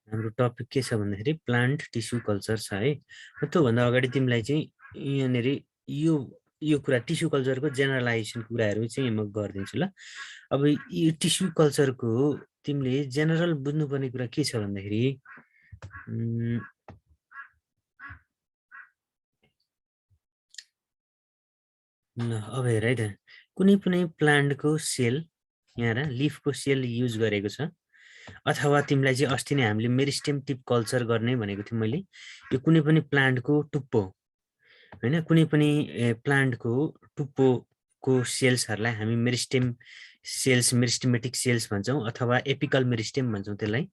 हाम्रो टपिक के छ भन्दाखेरि प्लान्ट टिस्यु कल्चर छ है। त्योभन्दा अगाडि तिमीलाई चाहिँ यहाँनिर यो यो कुरा टिस्यु कल्चरको जेनरलाइजेसन कुराहरू चाहिँ म गरिदिन्छु ल। अब यो टिस्यु कल्चरको तिमीले जेनरल बुझ्नुपर्ने कुरा के छ भन्दाखेरि अब हेर है त, कुनै पनि प्लान्टको सेल यहाँ लिफको सेल युज गरेको छ, अथवा तिमीलाई चाहिँ अस्ति नै हामीले मेरिस्टेम टिप कल्चर गर्ने भनेको थियौँ मैले। यो कुनै पनि प्लान्टको टुप्पो होइन, कुनै पनि प्लान्टको टुप्पोको सेल्सहरूलाई हामी मेरिस्टेम सेल्स, मेरिस्टेमेटिक सेल्स भन्छौँ, अथवा एपिकल मेरिस्टेम भन्छौँ त्यसलाई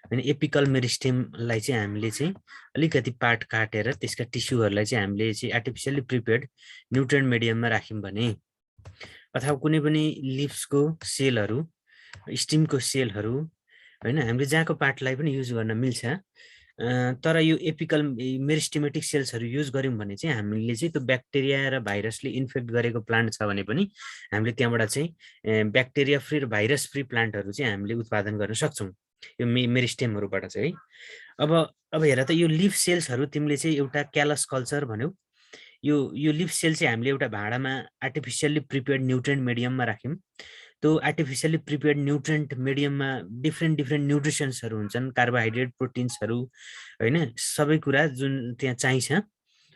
होइन। एपिकल मेरिस्टेमलाई चाहिँ हामीले चाहिँ अलिकति पार्ट काटेर त्यसका टिस्युहरूलाई चाहिँ हामीले चाहिँ आर्टिफिसियली प्रिपेयर्ड न्युट्रिएन्ट मिडियममा राख्यौँ भने, अथवा कुनै पनि लिप्सको सेलहरू, स्टिमको सेलहरू होइन, हामीले जहाँको पार्टलाई पनि युज गर्न मिल्छ। तर यो एपिकल मेरिस्टेमेटिक सेल्सहरू युज गऱ्यौँ भने चाहिँ हामीले चाहिँ त्यो ब्याक्टेरिया र भाइरसले इन्फेक्ट गरेको प्लान्ट छ भने पनि हामीले त्यहाँबाट चाहिँ ब्याक्टेरिया फ्री र भाइरस फ्री प्लान्टहरू चाहिँ हामीले उत्पादन गर्न सक्छौँ यो मेरिस्टेमहरूबाट चाहिँ है। अब हेर त, यो लिफ सेल्सहरू तिमीले चाहिँ एउटा क्यालस कल्चर भन्यौ। यो लिफ सेल चाहिँ हामीले एउटा भाँडामा आर्टिफिसियल्ली प्रिपेयर्ड न्युट्रिएन्ट मिडियममा राख्यौँ। त्यो आर्टिफिसियल्ली प्रिपेयर्ड न्युट्रिएन्ट मिडियममा डिफ्रेन्ट न्युट्रिसन्सहरू हुन्छन्, कार्बोहाइड्रेट, प्रोटिन्सहरू होइन, सबै कुरा जुन त्यहाँ चाहिन्छ।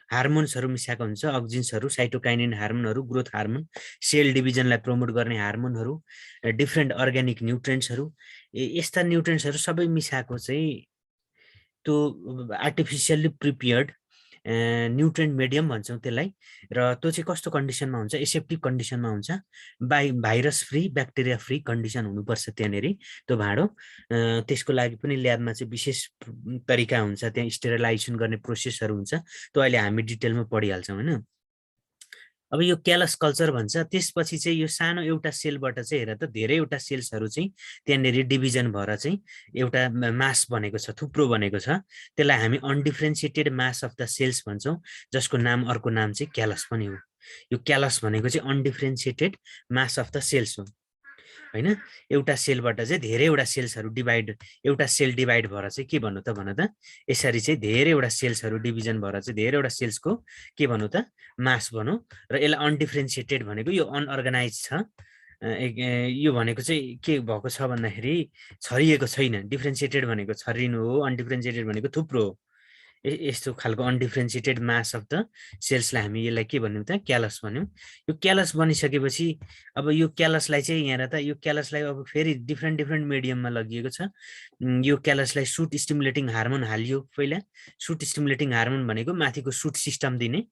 हार्मोन्सहरू मिसाएको हुन्छ, अक्जिन्सहरू, साइटोकाइनिन हार्मोनहरू, ग्रोथ हार्मोन, सेल डिभिजनलाई प्रमोट गर्ने हार्मोनहरू, डिफ्रेन्ट अर्ग्यानिक न्युट्रिएन्ट्सहरू, यस्ता न्युट्रिएन्ट्सहरू सबै मिसाएको चाहिँ त्यो आर्टिफिसियल्ली प्रिपेयर्ड न्युट्रिएन्ट मिडियम भन्छौँ त्यसलाई। र त्यो चाहिँ कस्तो कन्डिसनमा हुन्छ? एसेप्टिक कन्डिसनमा हुन्छ, virus free, bacteria free condition हुनुपर्छ त्यहाँनिर त्यो भाँडो। त्यसको लागि पनि ल्याबमा चाहिँ विशेष तरिका हुन्छ, त्यहाँ स्टेरिलाइजेसन गर्ने प्रोसेसहरू हुन्छ, त्यो अहिले हामी डिटेलमा पढिहाल्छौँ होइन। अब यो क्यालस कल्चर भन्छ। त्यसपछि चाहिँ यो सानो एउटा सेलबाट चाहिँ हेर त धेरैवटा सेल्सहरू चाहिँ त्यहाँनिर डिभिजन भएर चाहिँ एउटा मास बनेको छ, थुप्रो बनेको छ। त्यसलाई हामी अनडिफ्रेन्सिएटेड मास अफ द सेल्स भन्छौँ, जसको नाम अर्को नाम चाहिँ क्यालस पनि हो। यो क्यालस भनेको चाहिँ अनडिफ्रेन्सिएटेड मास अफ द सेल्स हो होइन। एउटा सेलबाट चाहिँ धेरैवटा सेल्सहरू डिभाइड, एउटा सेल डिभाइड भएर चाहिँ के भन्नु त भन त, यसरी चाहिँ धेरैवटा सेल्सहरू डिभिजन भएर चाहिँ धेरैवटा सेल्सको के भन्नु त, मास भनौँ। र यसलाई अनडिफ्रेन्सिएटेड भनेको यो अनअर्गनाइज छ। यो भनेको चाहिँ के भएको छ भन्दाखेरि छरिएको छैन। डिफ्रेन्सिएटेड भनेको छरिनु हो, अनडिफ्रेन्सिएटेड भनेको थुप्रो हो। यस्तो खालको अनडिफ्रेन्सिएटेड मास अफ द सेल्सलाई हामी यसलाई के भन्यौँ त, क्यालस भन्यौँ। यो क्यालस बनिसकेपछि अब यो क्यालसलाई चाहिँ यहाँ त यो क्यालसलाई अब फेरि डिफ्रेन्ट मिडियममा लगिएको छ। यो क्यालसलाई सुट स्टिमुलेटिङ हार्मोन हालियो पहिला। सुट स्टिमुलेटिङ हार्मोन भनेको माथिको सुट सिस्टम दिने।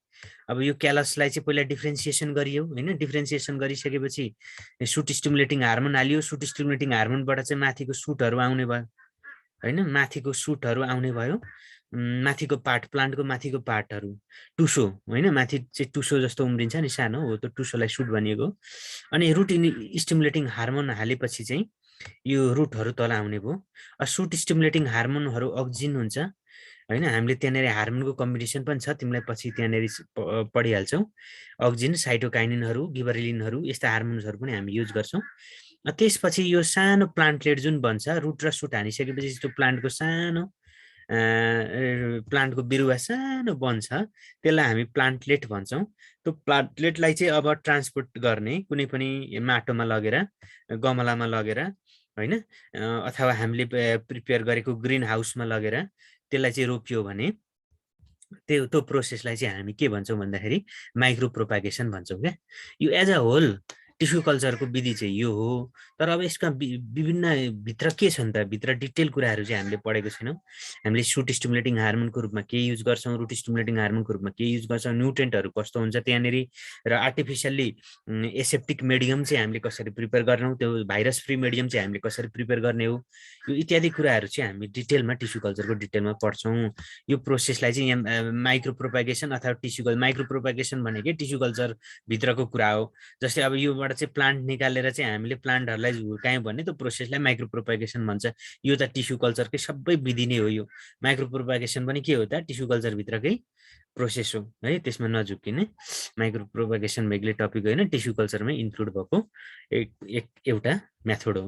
अब यो क्यालसलाई चाहिँ पहिला डिफ्रेन्सिएसन गरियो होइन। डिफ्रेन्सिएसन गरिसकेपछि सुट स्टिमुलेटिङ हार्मोन हालियो। सुट स्टिमुलेटिङ हार्मोनबाट चाहिँ माथिको सुटहरू आउने भयो होइन, माथिको सुटहरू आउने भयो। माथिको पार्ट, प्लान्टको माथिको पार्टहरू, टुसो होइन, माथि चाहिँ टुसो जस्तो उम्रिन्छ नि सानो हो, त्यो टुसोलाई सुट भनिएको। अनि रुट स्टिमुलेटिङ हार्मोन हालेपछि चाहिँ यो रुटहरू तल आउने भयो। सुट स्टिमुलेटिङ हार्मोनहरू अक्जिन हुन्छ होइन। हामीले त्यहाँनिर हार्मोनको कम्बिनेसन पनि छ, तिमीलाई पछि त्यहाँनिर पढिहाल्छौँ। अक्जिन, साइटोकाइनिनहरू, गिबरेलिनहरू, यस्ता हार्मोन्सहरू पनि हामी युज गर्छौँ। त्यसपछि यो सानो प्लान्टलेट जुन बन्छ, रुट र सुट हानिसकेपछि त्यो प्लान्टको सानो प्लान्टको बिरुवा सानो बन्छ, त्यसलाई हामी प्लान्टलेट भन्छौँ। त्यो प्लान्टलेटलाई चाहिँ अब ट्रान्सपोर्ट गर्ने कुनै पनि माटोमा लगेर, गमलामा लगेर होइन, अथवा हामीले प्रिपेयर गरेको ग्रिन हाउसमा लगेर त्यसलाई चाहिँ रोपियो भने त्यो प्रोसेसलाई चाहिँ हामी के भन्छौँ भन्दाखेरि माइक्रो प्रोपागेसन भन्छौँ क्या। यो एज अ होल टिस्यु कल्चरको विधि चाहिँ यो हो। तर अब यसका विभिन्न भित्र के छन् त, भित्र डिटेल कुराहरू चाहिँ हामीले पढेको छैनौँ। हामीले सुट स्टिमुलेटिङ हार्मोनको रूपमा के युज गर्छौँ, रुट स्टिमुलेटिङ हार्मोनको रूपमा के युज गर्छौँ, न्युट्रेन्टहरू कस्तो हुन्छ त्यहाँनिर, र आर्टिफिसियल्ली एसेप्टिक मिडियम चाहिँ हामीले कसरी प्रिपेयर गर्छौँ, त्यो भाइरस फ्री मिडियम चाहिँ हामीले कसरी प्रिपेयर गर्ने हो, यो इत्यादि कुराहरू चाहिँ हामी डिटेलमा टिस्यु कल्चरको डिटेलमा पढ्छौँ। यो प्रोसेसलाई चाहिँ यहाँ माइक्रो प्रोपागेसन अथवा टिस्यु कल्चर, माइक्रो प्रोपागेसन भनेकै टिस्यु कल्चर भित्रको कुरा हो। जस्तै अब योबाट चाहिँ प्लान्ट निकालेर चाहिँ हामीले प्लान्टहरूलाई हुर्कायौँ भने त्यो प्रोसेसलाई माइक्रो प्रोपागेसन भन्छ। यो त टिस्यु कल्चरकै सबै विधि नै हो। यो माइक्रो प्रोपागेसन पनि के हो त, टिस्यु कल्चर भित्रकै प्रोसेस हो है। त्यसमा नझुक्किने, माइक्रो प्रोपागेसन बेग्लै टपिक होइन, टिस्यु कल्चरमै इन्क्लुड भएको एउटा मेथड हो।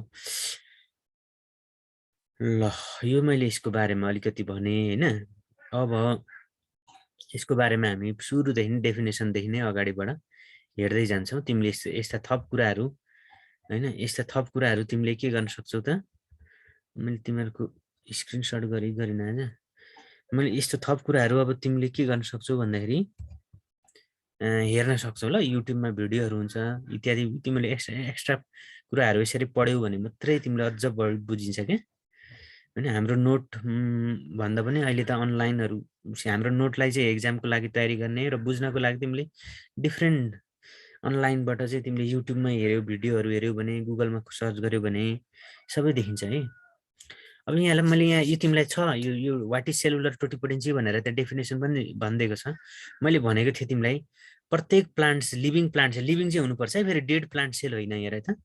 ल यो मैले यसको बारेमा अलिकति भने हैन। अब यसको बारेमा हामी सुरुदेखि नै डेफिनेसनदेखि नै अगाडिबाट हेर्दै जान्छौँ। तिमीले यस्ता थप कुराहरू हैन, यस्ता थप कुराहरू तिमीले के गर्न सक्छौ त? मैले तिमीहरूको स्क्रिनसट गरिन आज। मैले यस्तो थप कुराहरू अब तिमीले के गर्न सक्छौ भन्दाखेरि हेर्न सक्छौ ल, युट्युबमा भिडियोहरू हुन्छ इत्यादि। तिमीले एक्स्ट्रा कुराहरू यसरी पढ्यौ भने मात्रै तिमीले अझ बढी बुझिन्छ क्या। होइन हाम्रो नोट भन्दा पनि अहिले त अनलाइनहरू हाम्रो नोटलाई चाहिँ एक्जामको लागि तयारी गर्ने र बुझ्नको लागि तिमीले डिफ्रेन्ट अनलाइनबाट चाहिँ तिमीले युट्युबमा हेऱ्यौ, भिडियोहरू हेऱ्यौ भने, गुगलमा सर्च गर्यौ भने सबै देखिन्छ है। अब यहाँलाई मैले यहाँ यो तिमीलाई छ यो वाट इज सेलुलर टोटिपोटेन्सी भनेर त्यहाँ डेफिनेसन पनि भनिदिएको छ। मैले भनेको थिएँ तिमीलाई प्रत्येक प्लान्ट्स लिभिङ प्लान्ट लिभिङ चाहिँ हुनुपर्छ है, फेरि डेड प्लान्ट सेल होइन। हेर त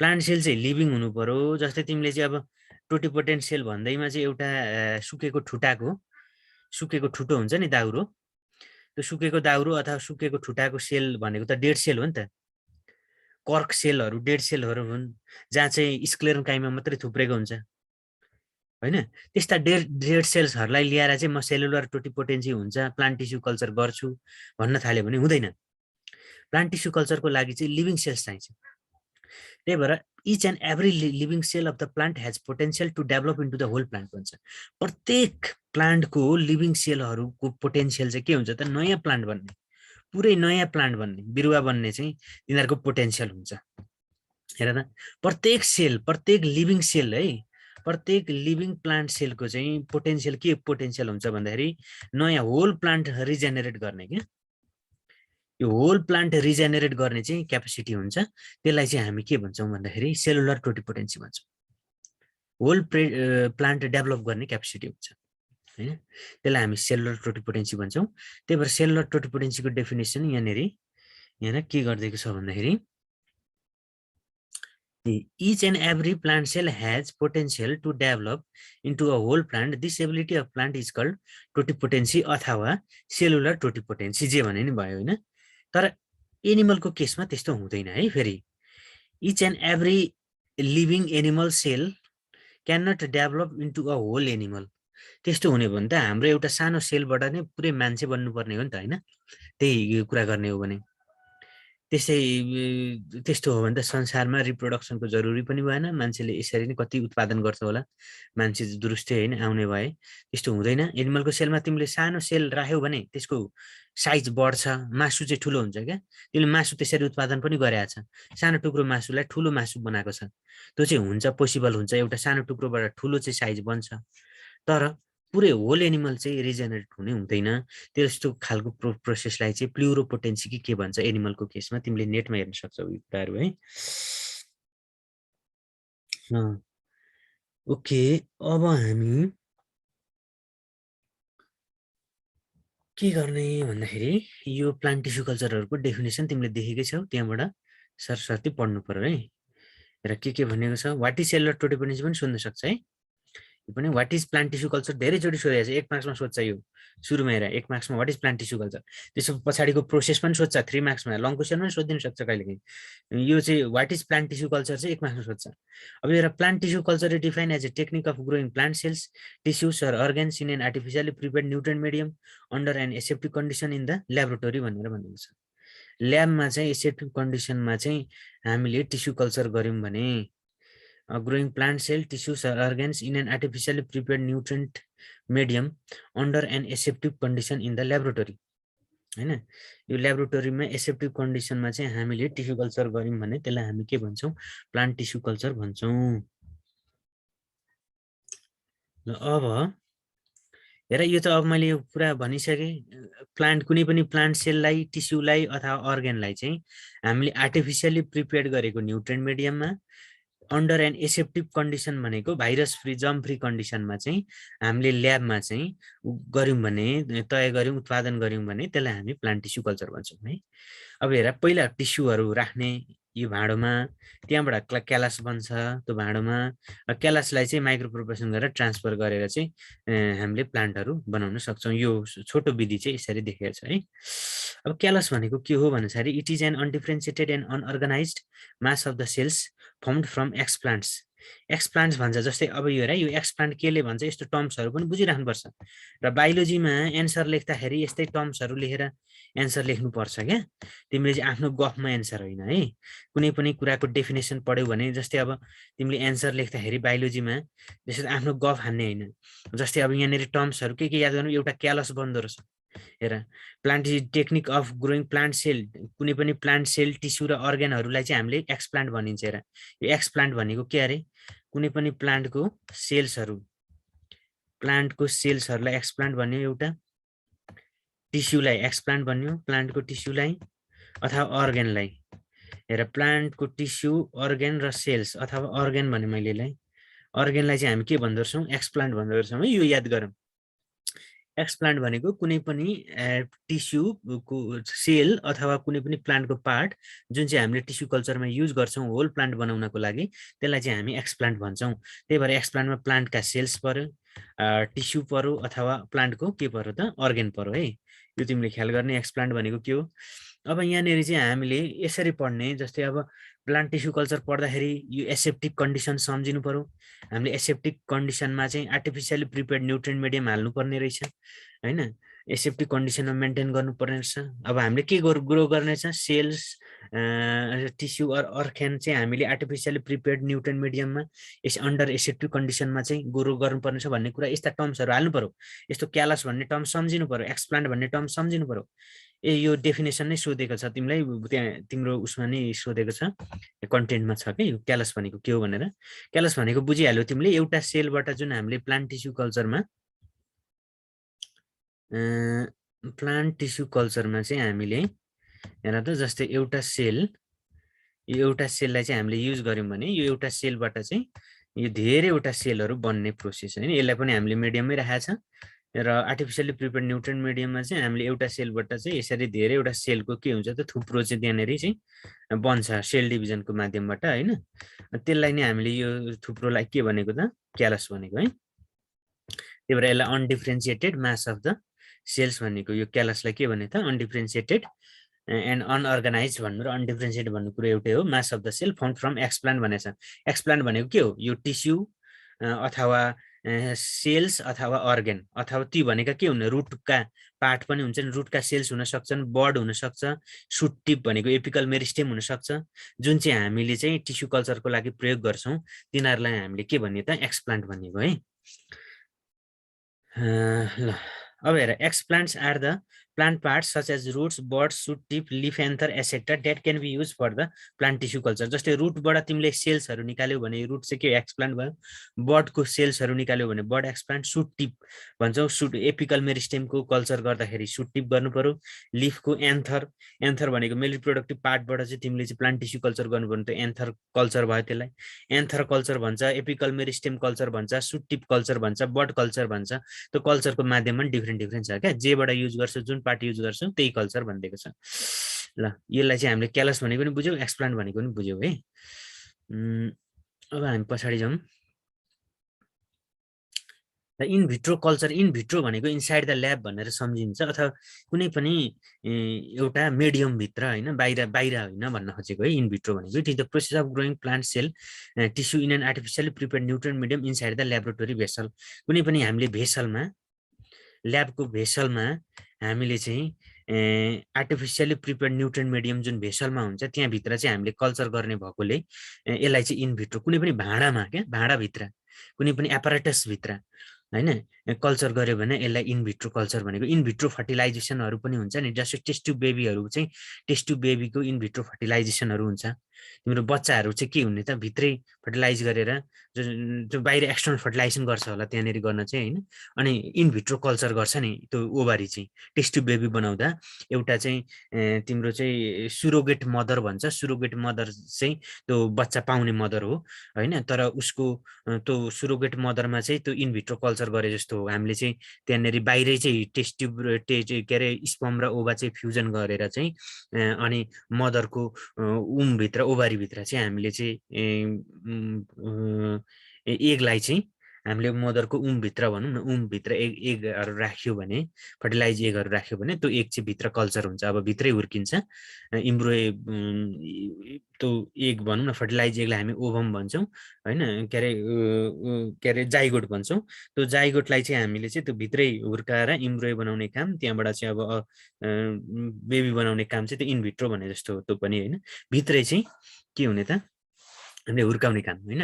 प्लान्ट सेल चाहिँ लिभिङ हुनु पर्यो। जस्तै तिमीले चाहिँ अब टोटिपोटेन्ट सेल भन्दैमा चाहिँ एउटा सुकेको ठुटो हुन्छ नि, दाउरो। त्यो सुकेको दाउरो अथवा सुकेको ठुटाको सेल भनेको त डेड सेल हो नि त। कर्क सेलहरू डेड सेलहरू हुन्, जहाँ चाहिँ स्क्लेरनकाइमा मात्रै थुप्रेको हुन्छ होइन। त्यस्ता डेड सेल्सहरूलाई ल्याएर चाहिँ म सेलुलर टोटिपोटेन्सी हुन्छ प्लान्ट टिस्यु कल्चर गर्छु भन्न थाल्यो भने हुँदैन। प्लान्ट टिस्यु कल्चरको लागि चाहिँ लिभिङ सेल्स चाहिन्छ। त्यही भएर each and every living cell of the plant has potential to develop into the whole plant भन्छ। प्रत्येक प्लान्टको लिभिङ सेलहरूको पोटेन्सियल चाहिँ के हुन्छ त? नयाँ प्लान्ट बन्ने, पुरै नयाँ प्लान्ट बन्ने, बिरुवा बन्ने चाहिँ तिनीहरूको पोटेन्सियल हुन्छ। हेर त प्रत्येक सेल, प्रत्येक लिभिङ सेल है, प्रत्येक लिभिङ प्लान्ट सेलको चाहिँ पोटेन्सियल के पोटेन्सियल हुन्छ भन्दाखेरि नयाँ होल प्लान्ट रिजेनेरेट गर्ने क्या। यो होल प्लान्ट रिजेनेरेट गर्ने चाहिँ क्यापेसिटी हुन्छ। त्यसलाई चाहिँ हामी के भन्छौँ भन्दाखेरि सेलुलर टोटिपोटेन्सी भन्छौँ। होल प्लान्ट डेभलप गर्ने क्यापेसिटी हुन्छ होइन, त्यसलाई हामी सेलुलर टोटिपोटेन्सी भन्छौँ। त्यही भएर सेलुलर टोटिपोटेन्सीको डेफिनेसन यहाँ के गरिदिएको छ भन्दाखेरि each and every plant cell has potential to develop into a whole plant. This ability of plant is called totipotency अथवा cellular totipotency, जे भने नि भयो होइन। तर एनिमलको केसमा त्यस्तो हुँदैन है। फेरि each and every living animal cell cannot develop into a whole animal। त्यस्तो हुने भने त हाम्रो एउटा सानो सेलबाट नै पुरै मान्छे बन्नुपर्ने हो नि त होइन, त्यही कुरा गर्ने हो भने। त्यस्तो हो भने त संसारमा रिप्रोडक्सनको जरुरी पनि भएन, मान्छेले यसरी नै कति उत्पादन गर्छ होला, मान्छे दुरुस्तै होइन आउने भए। त्यस्तो हुँदैन। एनिमलको सेलमा तिमीले सानो सेल राख्यौ भने त्यसको साइज बढ्छ, मासु चाहिँ ठुलो हुन्छ क्या। तिमीले मासु त्यसरी उत्पादन पनि गरेको छ, सानो टुक्रो मासुलाई ठुलो मासु बनाएको छ, त्यो चाहिँ हुन्छ, पोसिबल हुन्छ। एउटा सानो टुक्रोबाट ठुलो चाहिँ साइज बन्छ। तर पुरै होल एनिमल चाहिँ रिजेनेरेट हुने हुँदैन। त्यस्तो खालको प्रोसेसलाई चाहिँ प्लुरोपोटेन्सी के भन्छ एनिमलको केसमा, तिमीले नेटमा हेर्न सक्छौ यो कुराहरू है। ओके, अब हामी के गर्ने भन्दाखेरि यो प्लान्ट टिस्यु कल्चरहरूको डेफिनेसन तिमीले देखेकै छौ, त्यहाँबाट सरस्वती पढ्नु पर्यो है। र के भनेको छ, वाट इज सेलुलर टोटिपोटेन्सी पनि सोध्न सक्छ है। यो पनि what is plant tissue culture धेरैचोटि सोधेको छ, 1 मार्क्समा सोध्छ यो। सुरुमा हेर 1 मार्क्समा what is plant tissue culture, त्यसो पछाडिको प्रोसेस पनि सोध्छ 3 मार्क्समा, लङ क्वेसन पनि सोधिदिन सक्छ कहिलेकाहीँ। यो चाहिँ what is plant tissue culture चाहिँ 1 मार्क्समा सोध्छ। अब हेर, plant tissue culture is defined as a technique of growing plant cells, tissues or organs in an artificially prepared nutrient medium under an aseptic condition in the laboratory भनेर भनेको छ। ल्याबमा चाहिँ aseptic कन्डिसनमा चाहिँ हामीले टिस्यु कल्चर गऱ्यौँ भने growing plant cell tissues or organs in an artificially prepared nutrient medium under an aseptic condition in the laboratory हैन। यो ल्याबोरेटरीमा एसेप्टिक कन्डिसनमा चाहिँ हामीले टिस्यु कल्चर गर्यौं भने त्यसलाई हामी के भन्छौं, प्लान्ट टिस्यु कल्चर भन्छौं। ल अब हेर, यो त अब मैले यो कुरा भनिसके, प्लान्ट कुनै पनि प्लान्ट सेललाई, टिस्युलाई अथवा अर्गनलाई चाहिँ हामीले आर्टिफिसियली प्रिपेयर्ड गरेको न्युट्रिएन्ट मिडियममा अन्डर एन एसेप्टिभ कन्डिसन भनेको भाइरस फ्री, जर्म फ्री कन्डिसनमा चाहिँ हामीले ल्याबमा चाहिँ गर्यौं भने, तय गर्यौं, उत्पादन गर्यौं भने त्यसलाई हामी प्लान्ट टिस्यु कल्चर भन्छौं है। अब हेर, पहिला टिस्युहरू राख्ने यो भाँडोमा, त्यहाँबाट क्यालस बन्छ त्यो भाँडोमा, क्यालसलाई चाहिँ माइक्रो प्रोपेसन गरेर ट्रान्सफर गरेर चाहिँ हामीले प्लान्टहरू बनाउन सक्छौं। यो छोटो विधि चाहिँ यसरी देखेको छ है। अब क्यालस भनेको के हो भन्दाखेरि it is an undifferentiated and unorganized mass of the cells formed from explants explants भन्छ जस्तै अब यो हेर यो एक्सप्लान्ट केले भन्छ यस्तो टर्म्सहरू पनि बुझिराख्नुपर्छ र बायोलोजीमा एन्सर लेख्दाखेरि यस्तै टर्म्सहरू लेखेर एन्सर लेख्नुपर्छ क्या तिमीले चाहिँ आफ्नो गफमा एन्सर होइन है कुनै पनि कुराको डेफिनेसन पढ्यौ भने जस्तै अब तिमीले एन्सर लेख्दाखेरि बायोलोजीमा त्यसरी आफ्नो गफ हान्ने होइन जस्तै अब यहाँनिर टर्म्सहरू के याद गर्नु एउटा क्यालस बन्दो रहेछ हेर plant technique of growing plant cell कुनै पनि प्लान्ट सेल टिस्यु र अर्ग्यानहरूलाई चाहिँ हामीले एक्सप्लान्ट भनिन्छ हेर यो एक्सप्लान्ट भनेको के अरे कुनै पनि प्लान्टको सेल्सहरूलाई एक्सप्लान्ट भन्यो एउटा टिस्युलाई एक्सप्लान्ट भन्यो प्लान्टको टिस्युलाई अथवा अर्ग्यानलाई हेर प्लान्टको टिस्यु अर्ग्यान र सेल्स अथवा अर्ग्यान भने मैले यसलाई अर्ग्यानलाई चाहिँ हामी के भन्दो रहेछौँ एक्सप्लान्ट भन्दो रहेछौँ है यो याद गरौँ एक्सप्लान्ट भनेको कुनै पनि टिस्युको सेल अथवा कुनै पनि प्लान्टको पार्ट जुन चाहिँ हामीले टिस्यु कल्चरमा युज गर्छौँ होल प्लान्ट बनाउनको लागि त्यसलाई चाहिँ हामी एक्सप्लान्ट भन्छौँ त्यही भएर एक्सप्लान्टमा प्लान्टका सेल्स पर्यो टिस्यु पर्यो अथवा प्लान्टको के पर्यो त अर्ग्यान पर्यो है यो तिमीले ख्याल गर्ने एक्सप्लान्ट भनेको के हो अब यहाँनिर चाहिँ हामीले यसरी पढ्ने जस्तै अब प्लान्ट टिस्यु कल्चर पढ्दाखेरि यो एसेप्टिक कन्डिसन सम्झिनु पर्यो हामीले एसेप्टिक कन्डिसनमा चाहिँ आर्टिफिसियली प्रिपेयर्ड न्युट्रिएन्ट मिडियम हाल्नुपर्ने रहेछ हैन एसेप्टिक कन्डिसनमा मेन्टेन गर्नुपर्ने रहेछ अब हामीले के ग्रो गर्नेछ सेल्स टिस्यु अर्ग्यान चाहिँ हामीले artificially prepared nutrient मिडियममा under aseptic कन्डिसनमा चाहिँ ग्रो गर्नुपर्ने छ भन्ने कुरा यस्ता टर्म्सहरू हाल्नु पर्यो यस्तो क्यालस भन्ने टर्म सम्झिनु पर्यो एक्सप्लान्ट भन्ने टर्म सम्झिनु पर्यो यो डेफिनेसन नै सोधेको छ तिमीलाई त्यहाँ तिम्रो उसमा नै सोधेको छ कन्टेन्टमा छ कि यो क्यालस भनेको के हो भनेर क्यालस भनेको बुझिहाल्यो तिमीले एउटा सेलबाट जुन हामीले प्लान्ट टिस्यु कल्चरमा चाहिँ हामीले हेर त जस्तै एउटा सेललाई चाहिँ हामीले युज गर्यौँ भने यो एउटा सेलबाट चाहिँ यो धेरैवटा सेलहरू बन्ने प्रोसेस होइन यसलाई पनि हामीले मिडियममै राखेको छ र आर्टिफिसियली प्रिपेयर्ड न्युट्रिएन्ट मिडियममा चाहिँ हामीले एउटा सेलबाट चाहिँ यसरी धेरैवटा सेलको के हुन्छ त थुप्रो चाहिँ त्यहाँनिर चाहिँ बन्छ सेल डिभिजनको माध्यमबाट होइन त्यसलाई नै हामीले यो थुप्रोलाई के भनेको त क्यालस भनेको है त्यही भएर यसलाई अनडिफ्रेन्सिएटेड मास अफ द सेल्स भनेको यो क्यालसलाई के भने त अनडिफ्रेन्सिएटेड एन्ड अनअर्गनाइज भन्नु र अनडिफ्रेन्सिएटेड भन्नु कुरो एउटै हो mass of the cell found from explant भनेछ एक्सप्लान्ट भनेको के हो यो टिस्यु अथवा सेल्स अथवा अर्ग्यान अथवा ती भनेका के हुन् रुटका पार्ट पनि हुन्छन् रुटका सेल्स हुन सक्छन् बड हुन सक्छ सुट टिप भनेको एपिकल मेरिस्टेम हुन सक्छ जुन चाहिँ हामीले चाहिँ टिस्यु कल्चरको लागि प्रयोग गर्छौँ तिनीहरूलाई हामीले के भन्ने त एक्सप्लान्ट भनेको है ल अब हेर explants are the plant parts such as roots, buds, shoot tip, leaf anther, etc. that can be used for the plant tissue culture. जस्तै रुटबाट तिमीले सेल्सहरू निकाल्यौ भने रुट चाहिँ के एक्सप्लान्ट भयो बडको सेल्सहरू निकाल्यौ भने बड एक्सप्लान्ट सुट टिप भन्छौ सुट एपिकल मेरिस्टेमको कल्चर गर्दाखेरि suit tip गर्नु पर्यो लिफको एन्थर भनेको मेल रिप्रोडक्टिभ पार्टबाट चाहिँ तिमीले चाहिँ प्लान्ट टिस्यु कल्चर गर्नुपर्ने त्यो एन्थर कल्चर भयो त्यसलाई एन्थर कल्चर भन्छ एपिकल मेरिस्टेम कल्चर भन्छ सुट टिप कल्चर भन्छ बड कल्चर भन्छ त्यो कल्चरको माध्यममा डिफ्रेन्ट छ क्या जेबाट युज गर्छौ जुन पार्ट युज गर्छौ त्यही कल्चर भनिदिएको छ ल यसलाई चाहिँ हामीले क्यालस भनेको पनि बुझ्यौ एक्सप्लान्ट भनेको पनि बुझ्यौ है अब हामी पछाडि जाउँ इन भिट्रो कल्चर इन भिट्रो भनेको इनसाइड द ल्याब भनेर सम्झिन्छ अथवा कुनै पनि एउटा मिडियम भित्र हैन बाहिर हैन भन्न खोजेको है इन भिट्रो भनेको it is the process of growing plant cell tissue in an artificially prepared nutrient medium inside the laboratory vessel कुनै पनि हामीले भेसलमा ल्याबको भेसलमा हामीले चाहिँ आर्टिफिशियली प्रिपेयर्ड न्युट्रिएन्ट मिडियम जुन भेसलमा हुन्छ त्यहाँ भित्र चाहिँ हामीले कल्चर गर्ने भएकोले यसलाई चाहिँ इन भिट्रो कुनै पनि भाँडामा क्या भाँडाभित्र कुनै पनि एपारेटस भित्र हैन कल्चर गर्यो भने यसलाई इन भिट्रो कल्चर भनेको इन भिट्रो फर्टिलाइजेसनहरू पनि हुन्छ नि जस्तै टेस्ट ट्युब बेबीहरू चाहिँ टेस्ट ट्युब बेबीको इन भिट्रो फर्टिलाइजेसनहरू हुन्छ तिम्रो बच्चाहरू चाहिँ के हुने त भित्रै फर्टिलाइज गरेर जो बाहिर एक्सटर्नल फर्टिलाइजेसन गर्छ होला त्यहाँनिर गर्न चाहिँ हैन अनि इन भिट्रो कल्चर गर्छ नि त्यो ओभरी चाहिँ टेस्ट ट्युब बेबी बनाउँदा एउटा चाहिँ तिम्रो चाहिँ सुरोगेट मदर भन्छ सुरोगेट मदर चाहिँ त्यो बच्चा पाउने मदर हो हैन तर उसको त्यो सुरोगेट मदरमा चाहिँ त्यो इन भिट्रो कल्चर गरे जस्तो हो हामीले चाहिँ त्यहाँनिर बाहिरै चाहिँ टेस्ट ट्युब के अरे स्पर्म र ओभा चाहिँ फ्युजन गरेर चाहिँ अनि मदरको भित्र ओभरी भित्र चाहिँ हामीले चाहिँ एगलाई चाहिँ हामीले मदरको भित्र भनौँ न भित्र एगहरू राख्यो भने फर्टिलाइज एगहरू राख्यो भने त्यो एग चाहिँ भित्र कल्चर हुन्छ अब भित्रै हुर्किन्छ इम्ब्रोय त्यो एग भनौँ न फर्टिलाइज एगलाई हामी ओभम भन्छौँ होइन के अरे जाइगोट भन्छौँ त्यो जाइगोटलाई चाहिँ हामीले चाहिँ त्यो भित्रै हुर्काएर इम्ब्रोय बनाउने काम त्यहाँबाट चाहिँ अब बेबी बनाउने काम चाहिँ त्यो इनभिट्रो भने जस्तो हो त्यो पनि होइन भित्रै चाहिँ के हुने त हामीले हुर्काउने काम होइन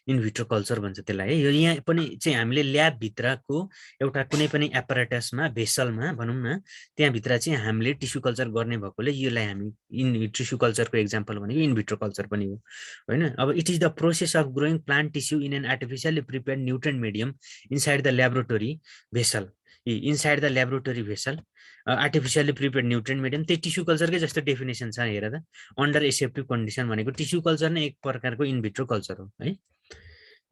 इनभिट्रो कल्चर भन्छ त्यसलाई है यो यहाँ पनि चाहिँ हामीले ल्याबभित्रको एउटा कुनै पनि एपरेटसमा भेसलमा भनौँ न त्यहाँभित्र चाहिँ हामीले टिस्यु कल्चर गर्ने भएकोले यसलाई हामी टिस्यु कल्चरको एक्जाम्पल भनेको इनभिट्रो कल्चर पनि हो होइन अब it is the process of growing plant tissue in an artificially prepared nutrient medium inside the laboratory vessel inside the laboratory vessel artificially prepared nutrient medium त्यो टिस्यु कल्चरकै जस्तो definition छ हेर त अन्डर एसेप्टिभ कन्डिसन भनेको tissue culture नै एक प्रकारको इनभिट्रो कल्चर हो है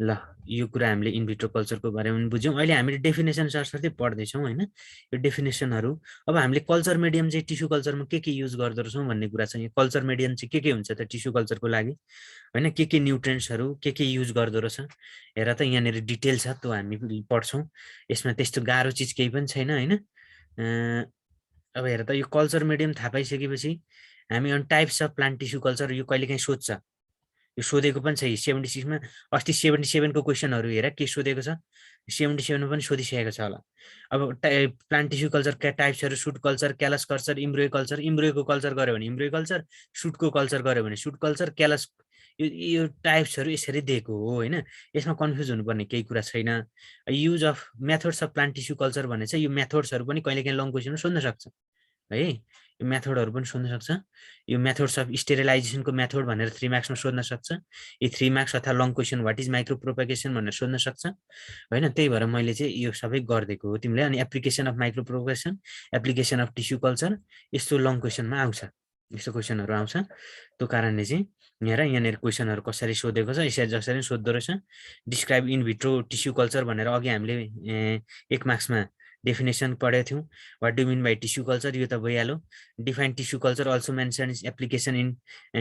ल यो कुरा हामीले इनभिट्रो कल्चरको बारेमा पनि बुझ्यौँ अहिले हामीले डेफिनेसन सरसर्ती पढ्दैछौँ होइन यो डेफिनेसनहरू अब हामीले कल्चर मिडियम चाहिँ टिस्यु कल्चरमा के युज गर्दो रहेछौँ भन्ने कुरा छ यहाँ कल्चर मिडियम चाहिँ के हुन्छ त टिस्यु कल्चरको लागि होइन के न्युट्रिएन्ट्सहरू के युज गर्दो रहेछ हेर त यहाँनिर डिटेल छ त्यो हामी पढ्छौँ यसमा त्यस्तो गाह्रो चिज केही पनि छैन होइन अब हेर त यो कल्चर मिडियम थाहा पाइसकेपछि हामी types of plant tissue culture यो कहिलेकाहीँ सोध्छ यो सोधेको पनि छ 76मा अस्ति 77को क्वेसनहरू हेर के सोधेको छ 77मा पनि सोधिसकेको छ होला अब प्लान्ट टिस्यु कल्चरका टाइप्सहरू सुट कल्चर क्यालस कल्चर इम्ब्रोयको कल्चर गर्यो भने इम्ब्रोय कल्चर सुटको कल्चर गर्यो भने सुट कल्चर क्यालस यो टाइप्सहरू यसरी दिएको हो होइन यसमा कन्फ्युज हुनुपर्ने केही कुरा छैन use of methods of plant tissue culture भने चाहिँ यो मेथड्सहरू पनि कहिलेकाहीँ लङ क्वेसनमा सोध्न सक्छ है यो मेथडहरू पनि सोध्न सक्छ यो मेथड्स अफ स्टेरिलाइजेसनको मेथड भनेर 3 मार्क्समा सोध्न सक्छ यो 3 मार्क्स अथवा long question what is micro propagation भनेर सोध्न सक्छ होइन त्यही भएर मैले चाहिँ यो सबै गरिदिएको हो तिमीले अनि application of micro propagation application of tissue culture यस्तो लङ क्वेसनमा आउँछ यस्तो क्वेसनहरू आउँछ त्यो कारणले चाहिँ हेर यहाँनिर क्वेसनहरू कसरी सोधेको छ यसरी जसरी सोध्दो रहेछ डिस्क्राइब इनभिट्रो टिस्यु कल्चर भनेर अघि हामीले 1 मार्क्समा डेफिनेसन पढेको थियौँ what do mean by tissue culture यो त भइहाल्यो define tissue culture also mention is application in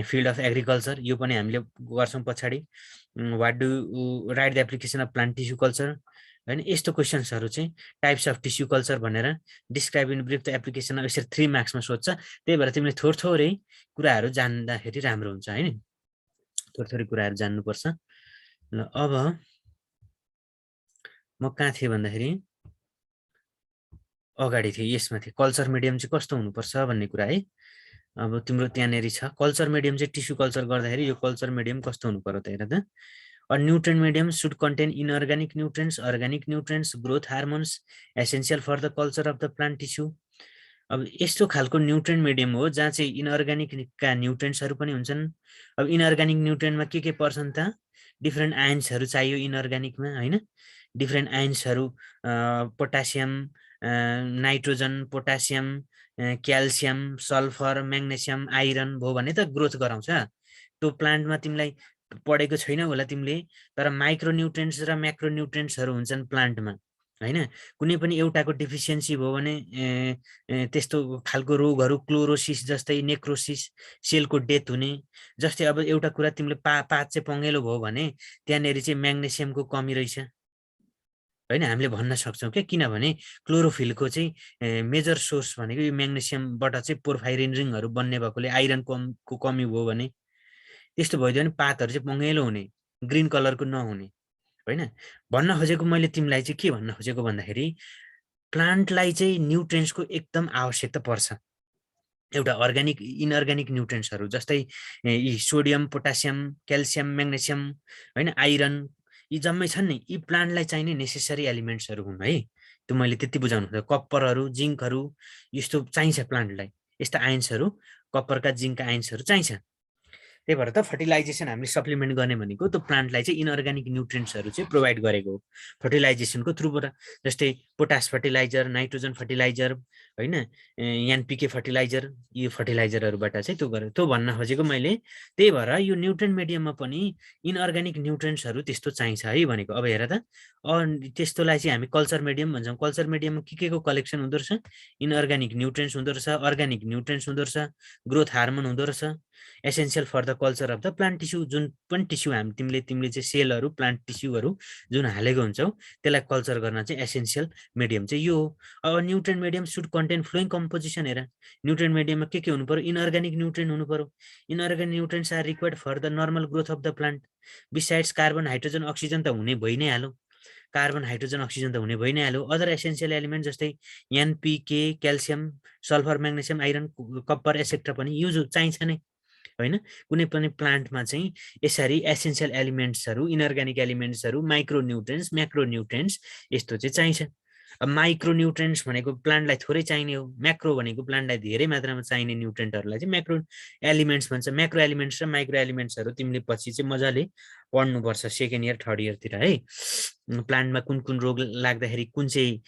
field of agriculture यो पनि हामीले गर्छौँ पछाडि what do write the application of plant tissue culture होइन यस्तो क्वेसन्सहरू चाहिँ टाइप्स अफ टिस्यु कल्चर भनेर describe in brief the application यसरी 3 मार्क्समा सोध्छ त्यही भएर तिमीले थोरै कुराहरू जान्दाखेरि राम्रो हुन्छ होइन थोरै कुराहरू जान्नुपर्छ ल अब म कहाँ थिएँ भन्दाखेरि अगाडि थिएँ यसमा थिएँ कल्चर मिडियम चाहिँ कस्तो हुनुपर्छ भन्ने कुरा है अब तिम्रो त्यहाँनिर छ कल्चर मिडियम चाहिँ टिस्यु कल्चर गर्दाखेरि यो कल्चर मिडियम कस्तो हुनु पर्यो त हेर त A nutrient medium should contain inorganic nutrients, organic nutrients, growth hormones, essential for the culture of the plant tissue. अब यस्तो खालको न्युट्रिएन्ट मिडियम हो जहाँ चाहिँ इनअर्ग्यानिकका न्युट्रिएन्ट्सहरू पनि हुन्छन् अब इनअर्ग्यानिक न्युट्रिएन्टमा के पर्छन् त डिफ्रेन्ट आयन्सहरू चाहियो इनअर्ग्यानिकमा होइन डिफ्रेन्ट आयन्सहरू potassium nitrogen potassium calcium sulphur magnesium iron भयो भने त ग्रोथ गराउँछ त्यो प्लान्टमा तिमीलाई पढेको छैन होला तिमीले तर माइक्रो न्युट्रिएन्ट्स र म्याक्रो न्युट्रिएन्ट्सहरू हुन्छन् प्लान्टमा होइन कुनै पनि एउटाको डिफिसियन्सी भयो भने त्यस्तो खालको रोगहरू क्लोरोसिस जस्तै नेक्रोसिस सेलको डेथ हुने जस्तै अब एउटा कुरा तिमीले पात चाहिँ पँगेलो भयो भने त्यहाँनिर चाहिँ म्याग्नेसियमको कमी रहेछ होइन हामीले भन्न सक्छौँ क्या किनभने क्लोरोफिलको चाहिँ मेजर सोर्स भनेको यो म्याग्नेसियमबाट चाहिँ पोर्फाइरिन रिङहरू बन्ने भएकोले आइरनको कमी भयो भने त्यस्तो भइदियो भने पातहरू चाहिँ पँगेलो हुने ग्रिन कलरको नहुने होइन भन्न खोजेको मैले तिमीलाई चाहिँ के भन्न खोजेको भन्दाखेरि प्लान्टलाई चाहिँ न्युट्रिएन्ट्सको एकदम आवश्यकता पर्छ एउटा अर्ग्यानिक इनअर्ग्यानिक न्युट्रिएन्ट्सहरू जस्तै यी सोडियम पोटासियम क्याल्सियम म्याग्नेसियम होइन आइरन यी जम्मै छन् नि यी प्लान्टलाई चाहिने नेसेसरी एलिमेन्ट्सहरू हुन् है त्यो मैले त्यति बुझाउनु खोजेँ कप्परहरू जिङ्कहरू यस्तो चाहिन्छ प्लान्टलाई यस्ता आयन्सहरू कप्परका जिङ्कका आयन्सहरू चाहिन्छ त्यही भएर त फर्टिलाइजेसन हामीले सप्लिमेन्ट गर्ने भनेको त्यो प्लान्टलाई चाहिँ इनअर्ग्यानिक न्युट्रिएन्ट्सहरू चाहिँ प्रोभाइड गरेको हो फर्टिलाइजेसनको थ्रुबाट जस्तै पोटास फर्टिलाइजर नाइट्रोजन फर्टिलाइजर होइन एनपिके फर्टिलाइजर यो फर्टिलाइजरहरूबाट चाहिँ त्यो गरेँ त्यो भन्न खोजेको मैले त्यही भएर यो न्युट्रिएन्ट मिडियममा पनि इनअर्ग्यानिक न्युट्रिएन्ट्सहरू त्यस्तो चाहिन्छ है भनेको अब हेर त त्यस्तोलाई चाहिँ हामी कल्चर मिडियम भन्छौँ कल्चर मिडियममा के को कलेक्सन हुँदो रहेछ इनअर्ग्यानिक न्युट्रिएन्ट्स हुँदो रहेछ अर्ग्यानिक न्युट्रिएन्ट्स हुँदो रहेछ ग्रोथ हार्मोन हुँदो रहेछ essential for the culture of the plant tissue. जुन पनि टिस्यु तिमीले चाहिँ सेलहरू प्लान्ट टिस्युहरू जुन हालेको हुन्छौ त्यसलाई कल्चर गर्न चाहिँ एसेन्सियल मिडियम चाहिँ यो हो। अब nutrient medium should contain following composition. हेर न्युट्रिएन्ट मिडियममा के हुनु पर्यो, इनअर्ग्यानिक न्युट्रिएन्ट हुनु पर्यो। Inorganic nutrients are required for the normal growth of the plant. Besides carbon hydrogen oxygen त हुने भइ नै हाल्यो, कार्बन हाइड्रोजन अक्सिजन त हुने भइ नै हाल्यो। अदर एसेन्सियल एलिमेन्ट जस्तै NPK, calcium, sulphur, magnesium, iron, copper etcetera पनि युज चाहिन्छ नै होइन। कुनै पनि प्लान्टमा चाहिँ यसरी essential एलिमेन्ट्सहरू, inorganic एलिमेन्ट्सहरू, micro nutrients, macro nutrients यस्तो चाहिँ चाहिन्छ। अब माइक्रो न्युट्रिएन्ट्स भनेको प्लान्टलाई थोरै चाहिने हो, म्याक्रो भनेको प्लान्टलाई धेरै मात्रामा चाहिने न्युट्रिएन्टहरूलाई चाहिँ म्याक्रो एलिमेन्ट्स भन्छ। म्याक्रो एलिमेन्ट्स र माइक्रो एलिमेन्ट्सहरू तिमीले पछि चाहिँ मजाले पढ्नुपर्छ सेकेन्ड इयर थर्ड इयरतिर है। प्लान्टमा कुन कुन रोग लाग्दाखेरि कुन चाहिँ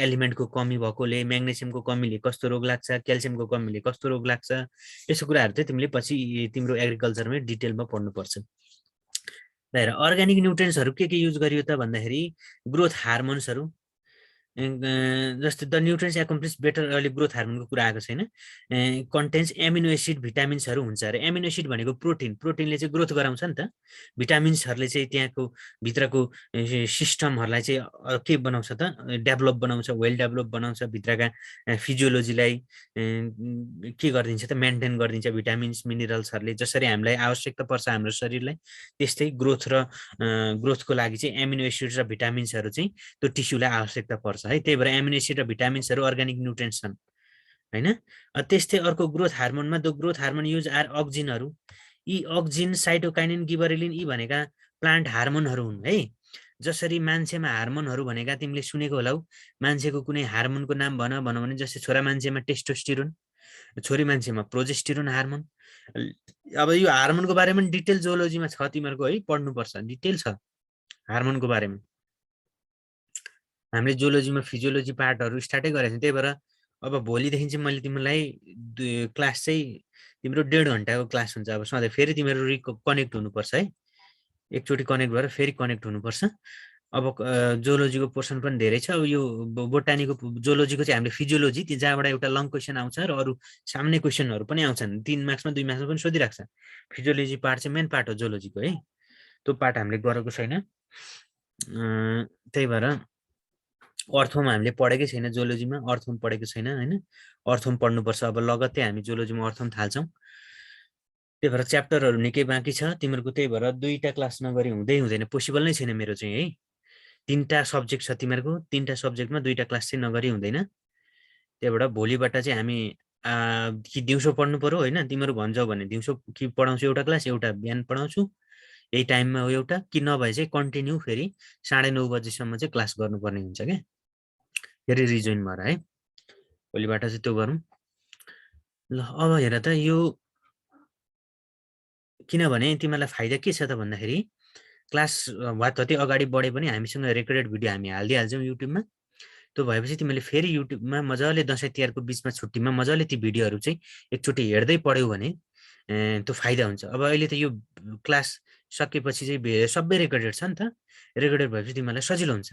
एलिमेन्टको कमी भएकोले, म्याग्नेसियमको कमीले कस्तो रोग लाग्छ, क्याल्सियमको कमीले कस्तो रोग लाग्छ, यस्तो कुराहरू चाहिँ तिमीले पछि तिम्रो एग्रिकल्चरमै डिटेलमा पढ्नुपर्छ। र अर्ग्यानिक न्युट्रिएन्ट्सहरू के युज गरियो त भन्दाखेरि ग्रोथ हार्मोन्सहरू, जस्तै द न्युट्रिएन्ट्स एकोम्प्लिस बेटर, अहिले ग्रोथ हार्मोनको कुरा आएको छैन। कन्टेन्स एमिनो एसिड, भिटामिन्सहरू हुन्छ अरे। एमिनो एसिड भनेको प्रोटिन, प्रोटिनले चाहिँ ग्रोथ गराउँछ नि त। भिटामिन्सहरूले चाहिँ त्यहाँको भित्रको सिस्टमहरूलाई चाहिँ के बनाउँछ त, डेभलप बनाउँछ, वेल डेभलप बनाउँछ। भित्रका फिजियोलोजीलाई के गरिदिन्छ त, मेन्टेन गरिदिन्छ। भिटामिन्स मिनरल्सहरूले जसरी हामीलाई आवश्यकता पर्छ हाम्रो शरीरलाई, त्यस्तै ग्रोथ र ग्रोथको लागि चाहिँ एमिनो एसिड र भिटामिन्सहरू चाहिँ त्यो टिस्युलाई आवश्यकता पर्छ है। त्यही भएर एमिनो एसिड र भिटामिन्सहरू अर्ग्यानिक न्युट्रिएन्ट्स छन् होइन। त्यस्तै अर्को ग्रोथ हार्मोनमा the growth hormone use are अक्जिनहरू। यी अक्जिन, साइटोकाइनिन, गिबरेलिन यी भनेका प्लान्ट हार्मोनहरू हुन् है। जसरी मान्छेमा हार्मोनहरू भनेका तिमीले सुनेको होला। मान्छेको कुनै हार्मोनको नाम भन भने जस्तै छोरा मान्छेमा टेस्टोस्टेरोन, छोरी मान्छेमा प्रोजेस्टेरोन हार्मोन। अब यो हार्मोनको बारेमा डिटेल जोलोजीमा छ तिमीहरूको है, पढ्नुपर्छ, डिटेल छ हार्मोनको बारेमा। हामीले जोलोजीमा फिजियोलोजी पार्टहरू स्टार्टै गरेको छौँ। त्यही भएर अब भोलिदेखि चाहिँ मैले तिमीलाई क्लास चाहिँ तिम्रो 1.5 घन्टाको क्लास हुन्छ अब सधैँ। फेरि तिमीहरू कनेक्ट हुनुपर्छ है, एकचोटि कनेक्ट भएर फेरि कनेक्ट हुनुपर्छ। अब जोलोजीको पोर्सन पनि धेरै छ। अब यो बोटानीको जोलोजीको चाहिँ हामीले फिजियोलोजी, जहाँबाट एउटा लङ क्वेसन आउँछ र अरू सामान्य क्वेसनहरू पनि आउँछन्, 3 मार्क्समा 2 मार्क्समा पनि सोधिरहेको छ। फिजियोलोजी पार्ट चाहिँ मेन पार्ट हो जोलोजीको है, त्यो पार्ट हामीले गरेको छैन। त्यही भएर अर्थोमा हामीले पढेकै छैन, जोलोजीमा अर्थोम पढेको छैन होइन। अर्थोम पढ्नुपर्छ अब, लगत्तै हामी जोलोजीमा अर्थोम थाल्छौँ। त्यही भएर च्याप्टरहरू निकै बाँकी छ तिमीहरूको। त्यही भएर 2टा क्लास नगरी हुँदैन, पोसिबल नै छैन मेरो चाहिँ है। 3टा सब्जेक्ट छ तिमीहरूको, 3टा सब्जेक्टमा 2टा क्लास चाहिँ नगरी हुँदैन। त्यही भएर भोलिबाट चाहिँ हामी कि दिउँसो पढ्नु पर्यो होइन। तिमीहरू भन्छौ भने दिउँसो कि पढाउँछु एउटा क्लास, एउटा बिहान पढाउँछु, यही टाइममा हो एउटा, कि नभए चाहिँ कन्टिन्यू फेरि 9:30 बजीसम्म चाहिँ क्लास गर्नुपर्ने हुन्छ क्या, फेरि रिजोइन भएर है। भोलिबाट चाहिँ त्यो गरौँ ल। अब हेर त यो, किनभने तिमीलाई फाइदा के छ त भन्दाखेरि क्लास वात्तै अगाडि बढे पनि हामीसँग रेकर्डेड भिडियो हामी हालिदिइहाल्छौँ युट्युबमा। त्यो भएपछि तिमीले फेरि युट्युबमा मजाले दसैँ तिहारको बिचमा छुट्टीमा मजाले ती भिडियोहरू चाहिँ एकचोटि हेर्दै पढ्यौ भने त्यो फाइदा हुन्छ। अब अहिले त यो क्लास सकेपछि चाहिँ सबै रेकर्डेड छ नि त, रेकर्डेड भएपछि तिमीलाई सजिलो हुन्छ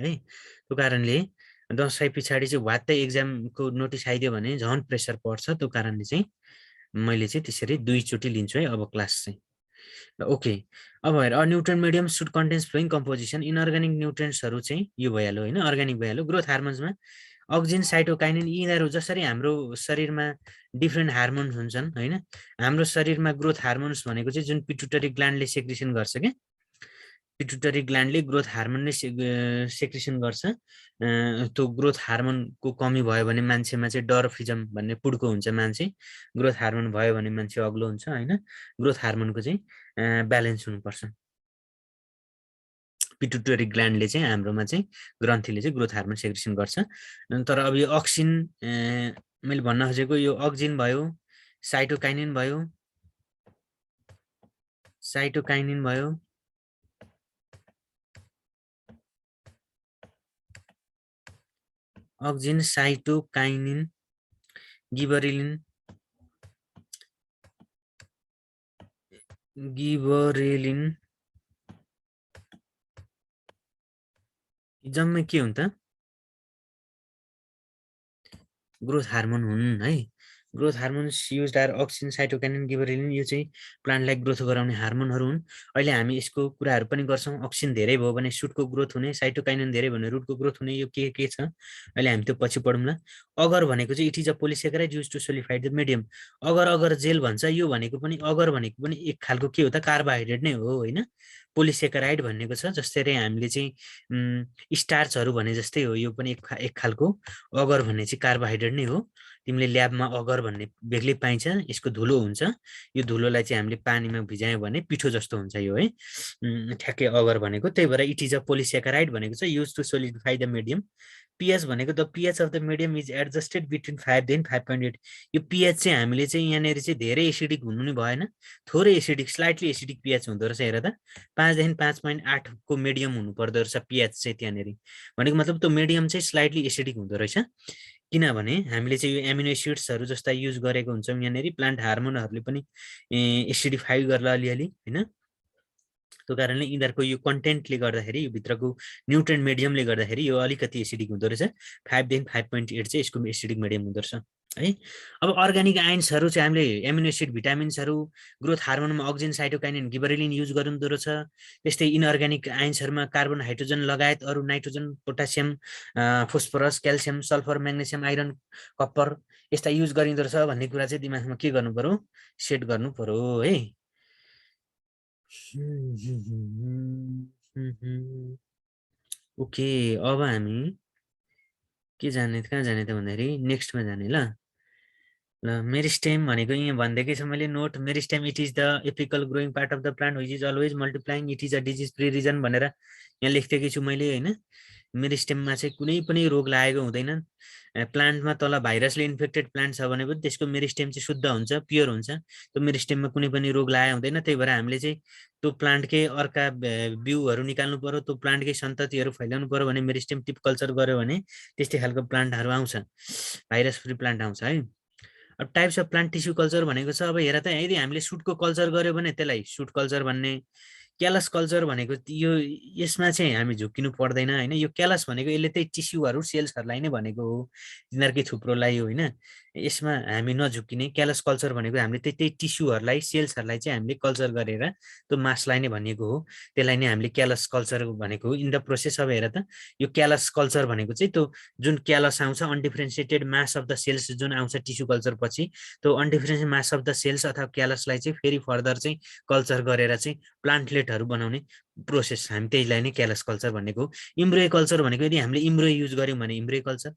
है। त्यो कारणले दसैँ पछाडि चाहिँ वात्तै एक्जामको नोटिस आइदियो भने झन् प्रेसर पर्छ। त्यो कारणले चाहिँ मैले चाहिँ त्यसरी 2 चोटि लिन्छु है अब क्लास चाहिँ। ओके, अब हेर nutrient medium should contains following composition. Inorganic न्युट्रिएन्ट्सहरू चाहिँ यो भइहाल्यो होइन, अर्ग्यानिक भइहाल्यो। ग्रोथ हार्मोन्समा अक्जिन, साइटोकाइनिन यिनीहरू जसरी हाम्रो शरीरमा डिफ्रेन्ट हार्मोन्स हुन्छन् होइन। हाम्रो शरीरमा ग्रोथ हार्मोन्स भनेको चाहिँ जुन पिट्युटरी ग्ल्यान्डले सेक्रेसन गर्छ क्या, पिट्युटरी ग्ल्यान्डले ग्रोथ हार्मोन नै सेक्रेसन गर्छ। त्यो ग्रोथ हार्मोनको कमी भयो भने मान्छेमा चाहिँ डर्फिजम भन्ने पुड्को हुन्छ मान्छे। ग्रोथ हार्मोन भयो भने मान्छे अग्लो हुन्छ होइन। ग्रोथ हार्मोनको चाहिँ ब्यालेन्स हुनुपर्छ। पिट्युटरी ग्ल्यान्डले चाहिँ हाम्रोमा चाहिँ ग्रन्थीले चाहिँ ग्रोथ हार्मोन सेक्रेसन गर्छ। तर अब यो अक्सिन, मैले भन्न खोजेको यो अक्जिन भयो, साइटोकाइनिन भयो, साइटोकाइनिन भयो, अक्जिन, साइटोकाइनिन, गिबरेलिन, जम्मै के हुन् त, ग्रोथ हार्मोन हुन् है। Growth hormones used are auxin, cytokinin, gibberellin. यो चाहिँ प्लान्टलाई ग्रोथ गराउने हार्मोनहरू हुन्। अहिले हामी यसको कुराहरू पनि गर्छौँ। अक्सिन धेरै भयो भने सुटको ग्रोथ हुने, साइटोकाइनिन धेरै भयो भने रुटको ग्रोथ हुने। यो के छ अहिले हामी त्यो पछि पढौँला। अगर भनेको चाहिँ it is a polysaccharide use to solidify the medium. Agar gel भन्छ, यो भनेको पनि अगर भनेको पनि एक खालको के हो त, कार्बोहाइड्रेट नै हो होइन। पोलिसेकेराइड भनेको छ जस्तै हामीले चाहिँ स्टार्चहरू भने जस्तै हो। यो पनि एक खालको अगर भन्ने चाहिँ कार्बोहाइड्रेट नै हो। तिमीले ल्याबमा अगर भन्ने बेग्लै पाइन्छ, यसको धुलो हुन्छ। यो धुलोलाई चाहिँ हामीले पानीमा भिजायौँ भने पिठो जस्तो हुन्छ यो है, ठ्याक्कै अगर भनेको। त्यही भएर इट इज अ पोलिसेकेराइड भनेको छ use to solidify the medium. PH भनेको the pH of the medium is adjusted between 5 देखि 5.8। यो पिएच चाहिँ हामीले चाहिँ यहाँनिर चाहिँ धेरै एसिडिक हुनु नि भएन, थोरै एसिडिक, स्लाइटली एसिडिक पिएच हुँदो रहेछ। हेर त 5 देखि 5.8 मिडियम हुनु पर्दो रहेछ पिएच चाहिँ त्यहाँनिर। भनेको मतलब त्यो मिडियम चाहिँ स्लाइटली एसिडिक हुँदो रहेछ। किनभने हामीले चाहिँ यो एमिनो एसिड्सहरू जस्ता युज गरेको हुन्छौँ यहाँनिर। प्लान्ट हार्मोनहरूले पनि एसिडिफाई गर्ला अलिअलि होइन। त्यो कारणले यिनीहरूको यो कन्टेन्टले गर्दाखेरि, यो भित्रको न्युट्रिएन्ट मिडियमले गर्दाखेरि यो अलिकति एसिडिक हुँदो रहेछ। 5 देखि 5.8 चाहिँ यसको एसिडिक मिडियम हुँदो रहेछ है। अब अर्ग्यानिक आइन्सहरू चाहिँ हामीले एमिनो एसिड, भिटामिन्सहरू, ग्रोथ हार्मोनमा अक्सिन, साइटोकाइनिन, गिबरेलिन युज गर्नुहुँदो रहेछ। त्यस्तै इनअर्ग्यानिक आइन्सहरूमा कार्बन, हाइड्रोजन लगायत अरू nitrogen, potassium, phosphorus, calcium, sulphur, magnesium, iron, copper यस्ता युज गरिँदो रहेछ भन्ने कुरा चाहिँ दिमागमा के गर्नु पर्यो, सेट गर्नु पर्यो है। ओके, अब हामी के जाने, कहाँ जाने त भन्दाखेरि नेक्स्टमा जाने ल। मेरिस्टेम भनेको यहाँ भनिदिएकै छ मैले note. Meristem it is the apical growing part of the plant which is always multiplying, it is a disease free region भनेर यहाँ लेखिदिएकै छु मैले होइन। मेरिस्टेममा चाहिँ कुनै पनि रोग लागेको हुँदैन। प्लान्टमा तल भाइरसले इन्फेक्टेड प्लान्ट छ भने पनि त्यसको मेरिस्टेम चाहिँ शुद्ध हुन्छ, प्योर हुन्छ। त्यो मेरिस्टेममा कुनै पनि रोग लागेको हुँदैन। त्यही भएर हामीले चाहिँ त्यो प्लान्टकै अर्का बिउहरू निकाल्नु पर्यो, त्यो प्लान्टकै सन्ततिहरू फैलाउनु पर्यो भने मेरिस्टेम टिप कल्चर गर्यो भने त्यस्तै खालको प्लान्टहरू आउँछ, भाइरस फ्री प्लान्ट आउँछ है। अब types of plant tissue culture भनेको छ। अब हेर त, यदि हामीले सुटको कल्चर गर्यो भने त्यसलाई सुट कल्चर भन्ने। क्यालस कल्चर भनेको यो, यसमा चाहिँ हामी झुक्किनु पर्दैन होइन। यो क्यालस भनेको यसले त्यही टिस्युहरू, सेल्सहरूलाई नै भनेको हो, तिनीहरूकै थुप्रोलाई होइन। यसमा हामी नझुक्किने। क्यालस कल्चर भनेको हामीले त्यही टिस्युहरूलाई, सेल्सहरूलाई चाहिँ हामीले कल्चर गरेर त्यो मासलाई नै भनेको हो। त्यसलाई नै हामीले क्यालस कल्चर भनेको हो इन द प्रोसेस। अब हेर त, यो क्यालस कल्चर भनेको चाहिँ त्यो जुन क्यालस आउँछ, अनडिफ्रेन्सिएटेड मास अफ द सेल्स जुन आउँछ टिस्यु कल्चर पछि, त्यो अनडिफ्रेन्सिएटेड मास अफ द सेल्स अथवा क्यालसलाई चाहिँ फेरि फर्दर चाहिँ कल्चर गरेर चाहिँ प्लान्टलेटहरू बनाउने प्रोसेस, हामी त्यहीलाई नै क्यालस कल्चर भनेको। इम्ब्रोय कल्चर भनेको यदि हामीले इम्ब्रोय युज गर्यौँ भने इम्ब्रोय कल्चर।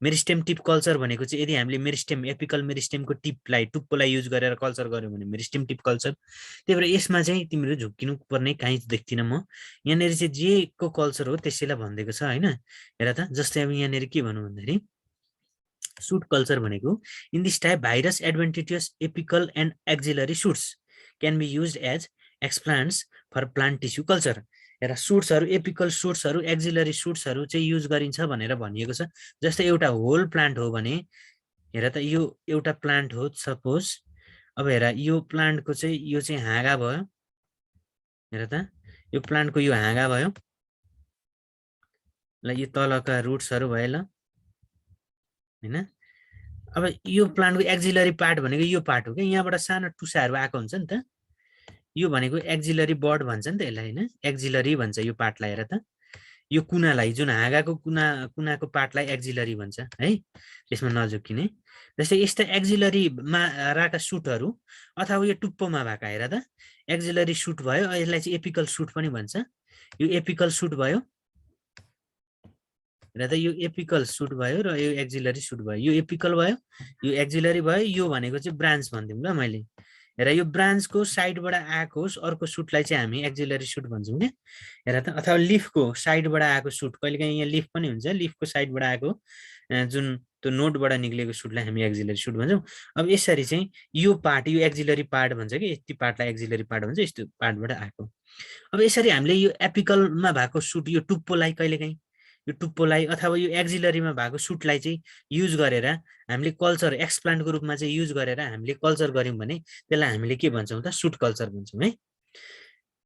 मेरिस्टेम टिप कल्चर भनेको चाहिँ यदि हामीले मेरिस्टेम, एपिकल मेरिस्टेमको टिपलाई, टुप्पोलाई युज गरेर कल्चर गर्यौँ भने मेरिस्टेम टिप कल्चर। त्यही भएर यसमा चाहिँ तिमीहरू झुक्किनु पर्ने काहीँ देख्दिनँ म। यहाँनिर चाहिँ जेको कल्चर हो त्यसैलाई भनिदिएको छ होइन। हेर त, जस्तै अब यहाँनिर के भनौँ भन्दाखेरि सुट कल्चर भनेको, in this type virus adventitious apical and axillary shoots can be use as explants for plant tissue culture. हेर, सुट्सहरू, एपिकल सुट्सहरू, एक्जिलरी सुट्सहरू चाहिँ युज गरिन्छ भनेर भनिएको छ। जस्तै एउटा होल प्लान्ट हो भने, हेर त, यो एउटा प्लान्ट हो सपोज। अब हेर, यो प्लान्टको चाहिँ यो चाहिँ हाँगा भयो। हेर त, यो प्लान्टको यो हाँगा भयो ल, यो तलका रुट्सहरू भयो ल होइन। अब यो प्लान्टको एक्जिलरी पार्ट भनेको यो पार्ट हो कि, यहाँबाट सानो टुसाहरू आएको हुन्छ नि त। यो भनेको एक्जिलरी बर्ड भन्छ नि त यसलाई होइन, एक्जिलरी भन्छ यो पार्टलाई। हेर त, यो कुनालाई, जुन हाँगाको कुनाको पार्टलाई एक्जिलरी भन्छ है, त्यसमा नझुक्किने। जस्तै यस्ता एक्जिलरीमा राका सुटहरू अथवा यो टुप्पोमा भएका, हेर त, एक्जिलरी सुट भयो। यसलाई चाहिँ एपिकल सुट पनि भन्छ। यो एपिकल सुट भयो। र त यो एपिकल सुट भयो र यो एक्जिलरी सुट भयो। यो एपिकल भयो, यो एक्जिलरी भयो। यो भनेको चाहिँ ब्रान्च भनिदिउँ ल मैले। हेर, यो ब्रान्चको साइडबाट आएको अर्को सुटलाई चाहिँ हामी एक्जिलरी सुट भन्छौँ क्या। हेर त, अथवा लिफको साइडबाट आएको सुट, कहिलेकाहीँ यहाँ लिफ पनि हुन्छ, लिफको साइडबाट आएको जुन त्यो नोटबाट निक्लेको सुटलाई हामी एक्जिलरी सुट भन्छौँ। अब यसरी चाहिँ यो पार्ट, यो एक्जिलरी पार्ट भन्छ कि, यति पार्टलाई एक्जिलरी पार्ट भन्छ, यस्तो पार्टबाट आएको। अब यसरी हामीले यो एपिकलमा भएको सुट, यो टुप्पोलाई कहिलेकाहीँ, यो टुप्पोलाई अथवा यो एक्जिलरीमा भएको सुटलाई चाहिँ युज गरेर हामीले कल्चर, एक्सप्लान्टको रूपमा चाहिँ युज गरेर हामीले कल्चर गऱ्यौँ भने त्यसलाई हामीले के भन्छौँ त, सुट कल्चर भन्छौँ है।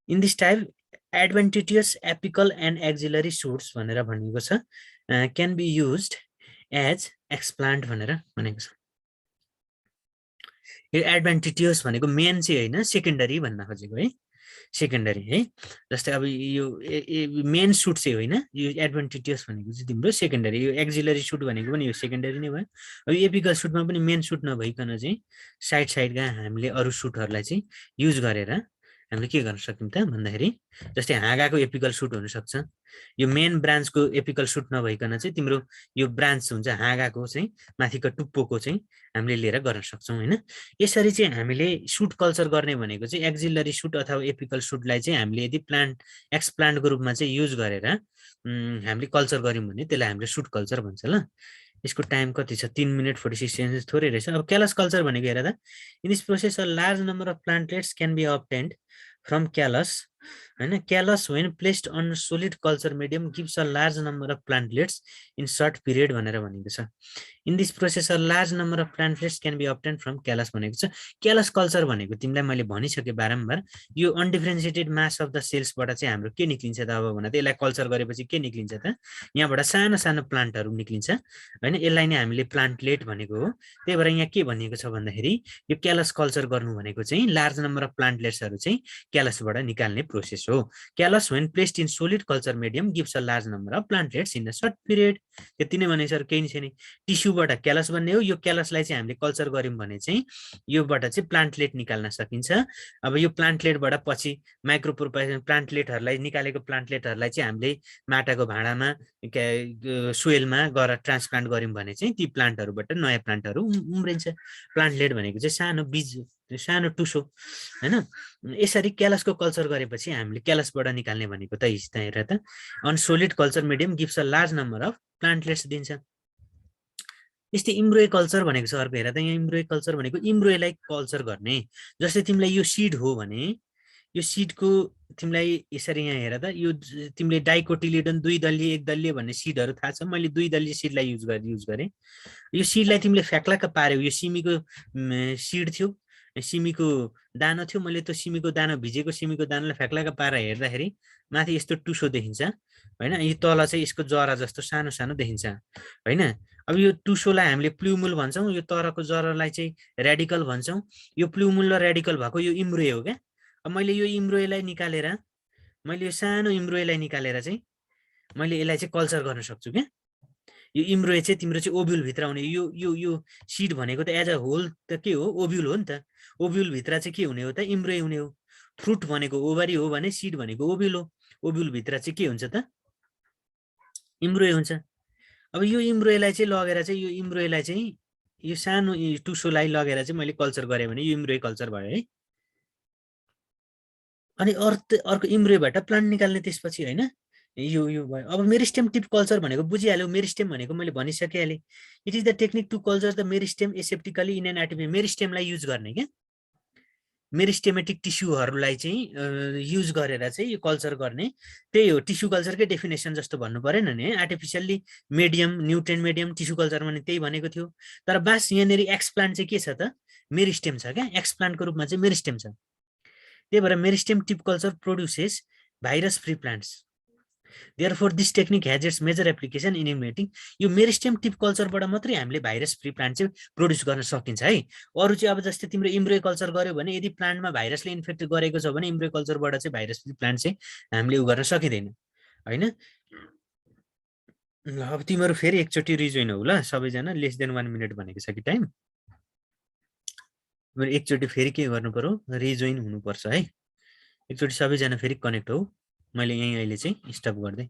In this type adventitious apical and axillary shoots भनेर भनेको छ, can be used as explant भनेर भनेको छ। यो एडभान्टेटियस भनेको मेन चाहिँ होइन, सेकेन्डरी भन्न खोजेको है, सेकेन्डरी है। जस्तै अब यो मेन सुट चाहिँ होइन, यो एडभान्टेटियस भनेको चाहिँ तिम्रो सेकेन्डरी, यो एक्जिलरी सुट भनेको पनि यो सेकेन्डरी नै भयो। अब एपिकल सुटमा पनि मेन सुट नभइकन चाहिँ साइड साइडका हामीले अरू सुटहरूलाई चाहिँ युज गरेर हामीले के गर्न सक्यौँ त भन्दाखेरि, जस्तै हाँगाको एपिकल सुट हुनसक्छ, यो मेन ब्रान्चको एपिकल सुट नभइकन चाहिँ तिम्रो यो ब्रान्च हुन्छ हाँगाको चाहिँ माथिको टुप्पोको चाहिँ हामीले लिएर गर्न सक्छौँ होइन। यसरी चाहिँ हामीले सुट कल्चर गर्ने भनेको चाहिँ एक्जिलरी सुट अथवा एपिकल सुटलाई चाहिँ हामीले यदि प्लान्ट एक्सप्लान्टको रूपमा चाहिँ युज गरेर हामीले कल्चर गऱ्यौँ भने त्यसलाई हामीले सुट कल्चर भन्छ ल। यसको टाइम कति छ, 3 मिनट 46 सेकेन्ड्स, थोरै रहेछ। अब क्यालस कल्चर भनेको हेर त, in this process a large number of plantlets can be obtained from callus होइन। Callus when placed on solid culture medium gives a large number of plantlets in short period भनेर भनेको छ। In this process a large number of plantlets can be obtained from callus भनेको छ। क्यालस culture भनेको तिमीलाई मैले भनिसकेँ बारम्बार, यो अनडिफ्रेन्सिएटेड मास अफ द सेल्सबाट चाहिँ हाम्रो के निक्लिन्छ त अब भन्दा, यसलाई कल्चर गरेपछि के निक्लिन्छ त, यहाँबाट सानो सानो प्लान्टहरू निक्लिन्छ होइन। यसलाई नै हामीले प्लान्टलेट भनेको हो। त्यही भएर यहाँ के भनिएको छ भन्दाखेरि, यो क्यालस कल्चर गर्नु भनेको चाहिँ लार्ज नम्बर अफ प्लान्टलेट्सहरू चाहिँ क्यालसबाट निकाल्ने प्रोसेस हो। Callus when placed in solid culture medium gives a large number of plantlets in a short period. त्यति नै भने सर, केही छैन। टिस्युबाट क्यालस बन्ने हो, यो क्यालसलाई चाहिँ हामीले कल्चर गऱ्यौँ भने चाहिँ योबाट चाहिँ प्लान्टलेट निकाल्न सकिन्छ। अब यो प्लान्टलेटबाट पछि माइक्रोप्रोपाइजन प्लान्टलेटहरूलाई निकालेको प्लान्टलेटहरूलाई चाहिँ हामीले माटाको भाँडामा सोइलमा गएर ट्रान्सप्लान्ट गऱ्यौँ भने चाहिँ ती प्लान्टहरूबाट नयाँ प्लान्टहरू उम्रिन्छ। प्लान्टलेट भनेको चाहिँ सानो बीज, सानो टुसो होइन। यसरी क्यालसको कल्चर गरेपछि हामीले क्यालसबाट निकाल्ने भनेको त हेर त, on solid culture medium gives a large number of plantlets दिन्छ। यस्तै इम्ब्रोए कल्चर भनेको छ अर्को, हेर त यहाँ इम्ब्रोए कल्चर भनेको इम्ब्रोएलाई कल्चर गर्ने। जस्तै तिमीलाई यो सिड हो भने यो सिडको तिमीलाई यसरी यहाँ हेर त, यो तिमीले डाइकोटिलिडन 2 दलीय 1 दलीय भन्ने सिडहरू थाहा छ, मैले 2 दलीय सिडलाई युज गरेँ। यो सिडलाई तिमीले फ्याक्लाक्क पार्यौ, यो सिमीको सिड थियो, सिमीको दानो थियो, मैले त्यो सिमीको दानो भिजेको सिमीको दानालाई फ्याक्लाक्क पारेर हेर्दाखेरि माथि यस्तो टुसो देखिन्छ होइन, यो तल चाहिँ यसको जरा जस्तो सानो सानो देखिन्छ होइन। अब यो टुसोलाई हामीले प्ल्युमुल भन्छौँ, यो तरको जरालाई चाहिँ रेडिकल भन्छौँ। यो प्ल्युमुल र रेडिकल भएको यो इम्ब्रोए हो क्या। अब मैले यो इम्ब्रोएलाई निकालेर, मैले यो सानो इम्ब्रोएलाई निकालेर चाहिँ मैले यसलाई चाहिँ कल्चर गर्न सक्छु क्या। यो इम्ब्रोए चाहिँ तिम्रो चाहिँ ओभ्युल भित्र आउने, यो यो यो सिड भनेको त एज अ होल त के हो, ओभ्युल हो नि त। ओभ्युल भित्र चाहिँ के हुने हो त, इम्ब्रोए हुने हो। फ्रुट भनेको ओभरी हो भने सिड भनेको ओभ्युल हो, ओभ्युल भित्र चाहिँ के हुन्छ त, इम्ब्रोए हुन्छ। अब यो इम्ब्रोएलाई चाहिँ लगेर चाहिँ यो इम्ब्रोएलाई चाहिँ यो सानो टुसोलाई लगेर चाहिँ मैले कल्चर गरेँ भने यो इम्ब्रोए कल्चर भयो है। अनि अर्को इम्ब्रोएबाट प्लान्ट निकाल्ने त्यसपछि होइन, यो भयो। अब मेरिस्टेम टिप कल्चर भनेको बुझिहाल्यो, मेरिस्टेम भनेको मैले भनिसकिहालेँ। It is the technique to culture the meristem aseptically in an artificial, मेरिस्टेमलाई युज गर्ने क्या, मेरिस्टेमेटिक टिस्युहरूलाई चाहिँ युज गरेर चाहिँ यो कल्चर गर्ने। त्यही हो टिस्यु कल्चरकै डेफिनेसन जस्तो भन्नु परेन नि, आर्टिफिसियल्ली मिडियम न्युट्रिएन्ट मिडियम टिस्यु कल्चरमा नि त्यही भनेको थियो। तर बास यहाँनिर एक्सप्लान्ट चाहिँ के छ त, मेरिस्टेम छ क्या, एक्सप्लान्टको रूपमा चाहिँ मेरिस्टेम छ। त्यही भएर meristem tip culture produces virus free plants. Therefore this technique has its major application in immunity. यो मेरिस्टेम टिप कल्चरबाट मात्रै हामीले भाइरस फ्री प्लान्ट चाहिँ प्रोड्युस गर्न सकिन्छ है। अरू चाहिँ अब जस्तै तिम्रो इम्ब्रोए कल्चर गर्यो भने यदि प्लान्टमा भाइरसले इन्फेक्ट गरेको छ भने इम्ब्रोए कल्चरबाट चाहिँ भाइरस फ्री प्लान्ट चाहिँ हामीले उ गर्न सकिँदैन होइन। ल अब तिमीहरू फेरि एकचोटि रिजोइन हो ल सबैजना, लेस देन 1 मिनट भनेको छ कि टाइम। तिमीहरू एकचोटि फेरि के गर्नु पर्यो, रिजोइन हुनुपर्छ है। एकचोटि सबैजना फेरि कनेक्ट हो, मैले यहीँ अहिले चाहिँ स्टप गर्दै।